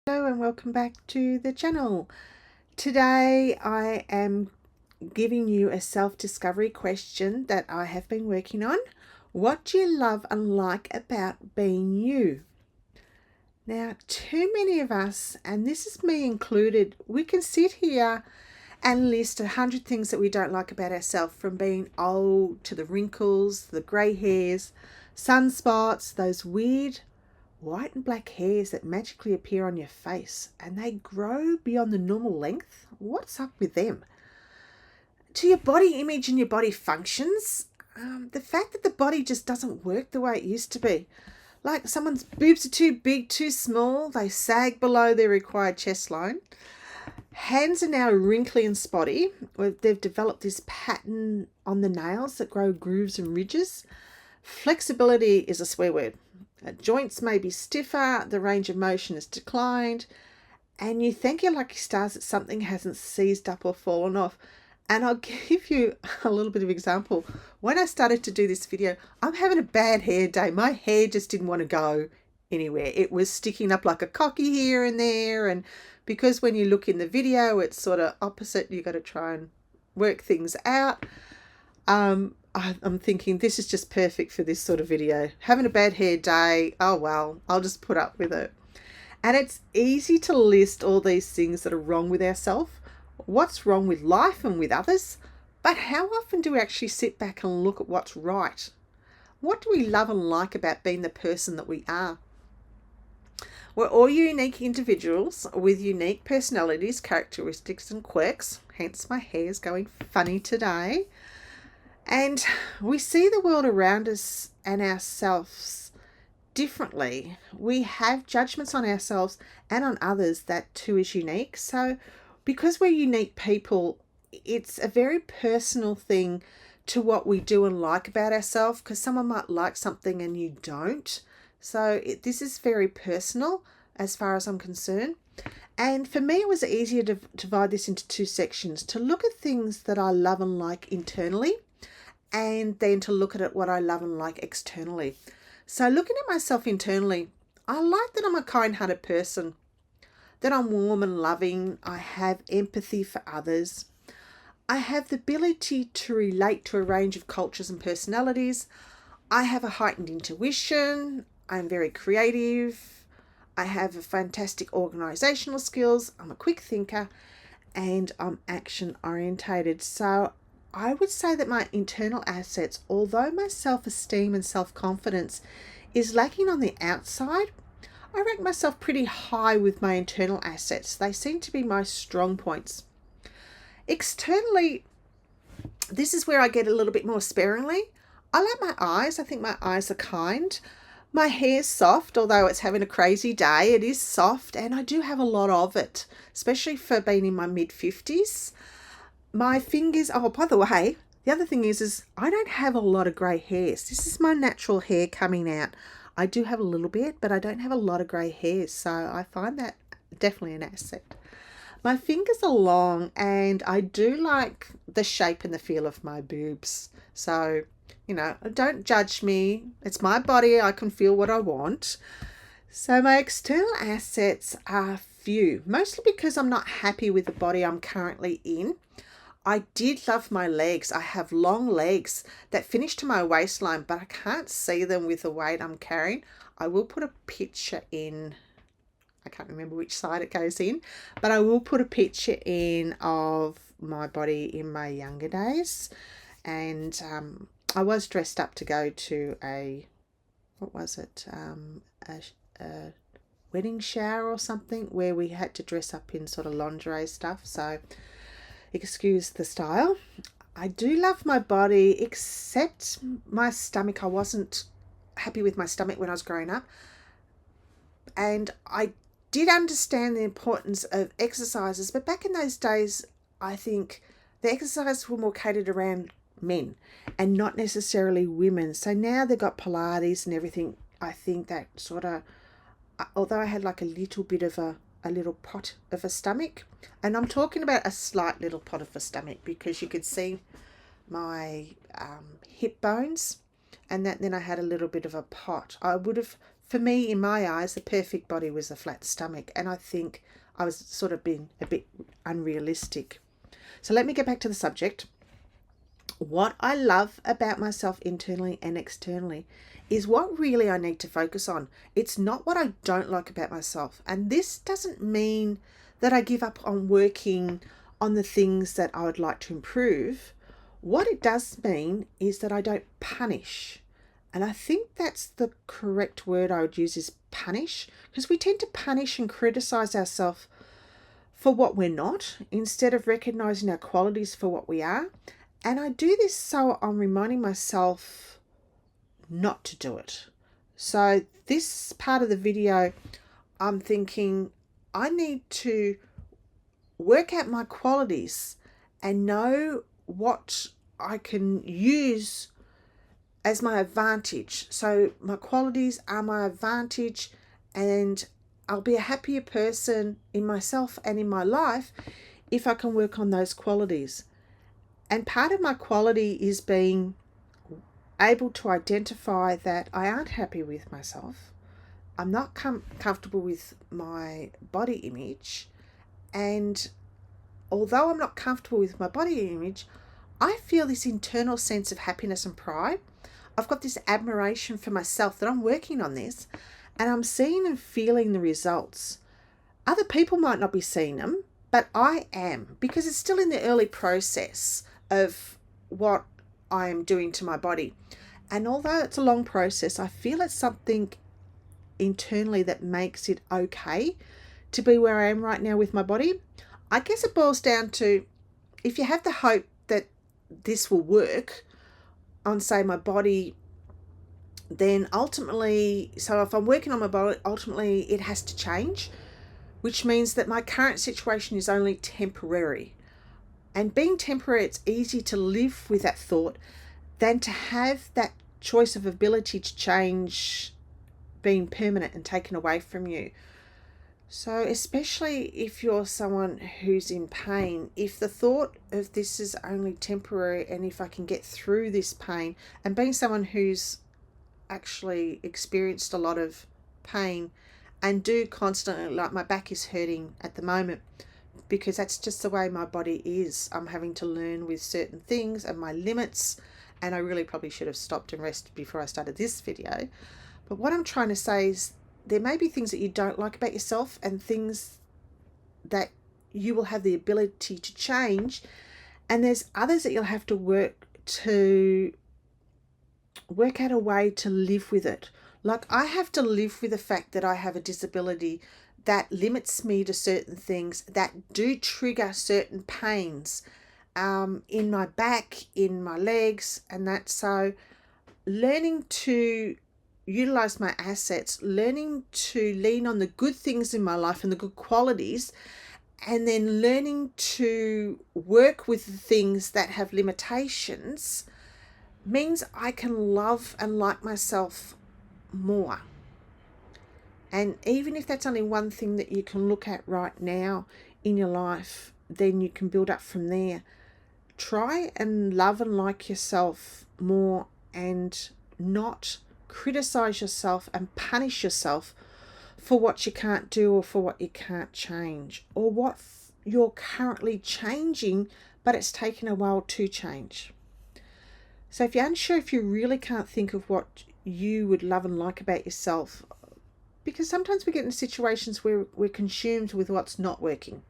Hello and welcome back to the channel. Today I am giving you a self-discovery question that I have been working on. What do you love and like about being you? Now, too many of us, and this is me included, we can sit here and list 100 things that we don't like about ourselves, from being old to the wrinkles, the grey hairs, sunspots, those weird white and black hairs that magically appear on your face and they grow beyond the normal length. What's up with them? To your body image and your body functions, the fact that the body just doesn't work the way it used to be. Like someone's boobs are too big, too small, they sag below their required chest line. Hands are now wrinkly and spotty. They've developed this pattern on the nails that grow grooves and ridges. Flexibility is a swear word. Joints may be stiffer, the range of motion has declined, and you thank your lucky stars that something hasn't seized up or fallen off. And I'll give you a little bit of example. When I started to do this video, I'm having a bad hair day. My hair just didn't want to go anywhere. It was sticking up like a cocky here and there, and because when you look in the video, it's sort of opposite. You got to try and work things out. I'm thinking this is just perfect for this sort of video. Having a bad hair day, oh well, I'll just put up with it. And it's easy to list all these things that are wrong with ourselves, what's wrong with life and with others, but how often do we actually sit back and look at what's right? What do we love and like about being the person that we are? We're all unique individuals with unique personalities, characteristics and quirks, hence my hair's going funny today. And we see the world around us and ourselves differently. We have judgments on ourselves and on others that too is unique. So because we're unique people, it's a very personal thing to what we do and like about ourselves, because someone might like something and you don't. So this is very personal as far as I'm concerned. And for me, it was easier to divide this into two sections, to look at things that I love and like internally, and then to look at what I love and like externally. So looking at myself internally, I like that I'm a kind-hearted person, that I'm warm and loving. I have empathy for others. I have the ability to relate to a range of cultures and personalities. I have a heightened intuition. I'm very creative. I have a fantastic organisational skills. I'm a quick thinker and I'm action orientated. So I would say that my internal assets, although my self-esteem and self-confidence is lacking on the outside, I rank myself pretty high with my internal assets. They seem to be my strong points. Externally, this is where I get a little bit more sparingly. I like my eyes. I think my eyes are kind. My hair's soft, although it's having a crazy day. It is soft, and I do have a lot of it, especially for being in my mid-50s. My fingers, oh, by the way, the other thing is I don't have a lot of grey hairs. This is my natural hair coming out. I do have a little bit, but I don't have a lot of grey hairs, so I find that definitely an asset. My fingers are long, and I do like the shape and the feel of my boobs. So, don't judge me. It's my body. I can feel what I want. So my external assets are few, mostly because I'm not happy with the body I'm currently in. I did love my legs. I have long legs that finish to my waistline, but I can't see them with the weight I'm carrying. I will put a picture in. I can't remember which side it goes in, but I will put a picture in of my body in my younger days. And I was dressed up to go to a wedding shower or something where we had to dress up in sort of lingerie stuff. So excuse the style. I do love my body, except my stomach. I wasn't happy with my stomach when I was growing up. And I did understand the importance of exercises, but back in those days, I think the exercises were more catered around men and not necessarily women. So now they've got Pilates and everything. I think that sort of, although I had like a little bit of a little pot of a stomach, and I'm talking about a slight little pot of a stomach because you could see my hip bones, and then I had a little bit of a pot. I would have for me, in my eyes, the perfect body was a flat stomach. And I think I was sort of being a bit unrealistic. So let me get back to the subject. What I love about myself internally and externally is what really I need to focus on. It's not what I don't like about myself. And this doesn't mean that I give up on working on the things that I would like to improve. What it does mean is that I don't punish. And I think that's the correct word I would use, is punish, because we tend to punish and criticize ourselves for what we're not instead of recognizing our qualities for what we are. And I do this so I'm reminding myself not to do it. So this part of the video, I'm thinking I need to work out my qualities and know what I can use as my advantage. So my qualities are my advantage, and I'll be a happier person in myself and in my life if I can work on those qualities. And part of my quality is being able to identify that I aren't happy with myself. I'm not comfortable with my body image. And although I'm not comfortable with my body image, I feel this internal sense of happiness and pride. I've got this admiration for myself that I'm working on this, and I'm seeing and feeling the results. Other people might not be seeing them, but I am, because it's still in the early process of what I am doing to my body. And although it's a long process, I feel it's something internally that makes it okay to be where I am right now with my body. I guess it boils down to, if you have the hope that this will work on, say, my body, then ultimately, so if I'm working on my body, ultimately it has to change, which means that my current situation is only temporary. And being temporary, it's easy to live with that thought than to have that choice of ability to change being permanent and taken away from you. So especially if you're someone who's in pain, if the thought of this is only temporary, and if I can get through this pain, and being someone who's actually experienced a lot of pain and do constantly, like my back is hurting at the moment because that's just the way my body is. I'm having to learn with certain things and my limits, and I really probably should have stopped and rested before I started this video. But what I'm trying to say is, there may be things that you don't like about yourself and things that you will have the ability to change, and there's others that you'll have to work out a way to live with it. Like, I have to live with the fact that I have a disability that limits me to certain things that do trigger certain pains in my back, in my legs, and that. So learning to utilize my assets, learning to lean on the good things in my life and the good qualities, and then learning to work with the things that have limitations, means I can love and like myself more. And even if that's only one thing that you can look at right now in your life, then you can build up from there. Try and love and like yourself more, and not criticize yourself and punish yourself for what you can't do or for what you can't change, or what you're currently changing but it's taken a while to change. So if you're unsure, if you really can't think of what you would love and like about yourself, because sometimes we get in situations where we're consumed with what's not working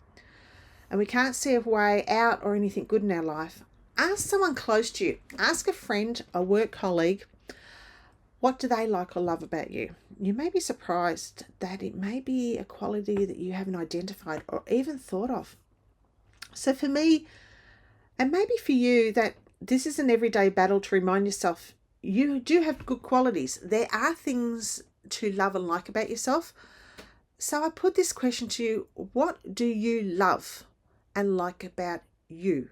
and we can't see a way out or anything good in our life, ask someone close to you. Ask a friend, a work colleague, what do they like or love about you? You may be surprised that it may be a quality that you haven't identified or even thought of. So for me, and maybe for you, that this is an everyday battle to remind yourself you do have good qualities. There are things to love and like about yourself. So I put this question to you: what do you love and like about you?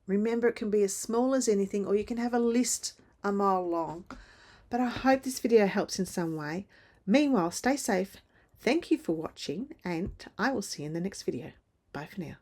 Remember, it can be as small as anything, or you can have a list a mile long. But I hope this video helps in some way. Meanwhile, stay safe. Thank you for watching, and I will see you in the next video. Bye for now.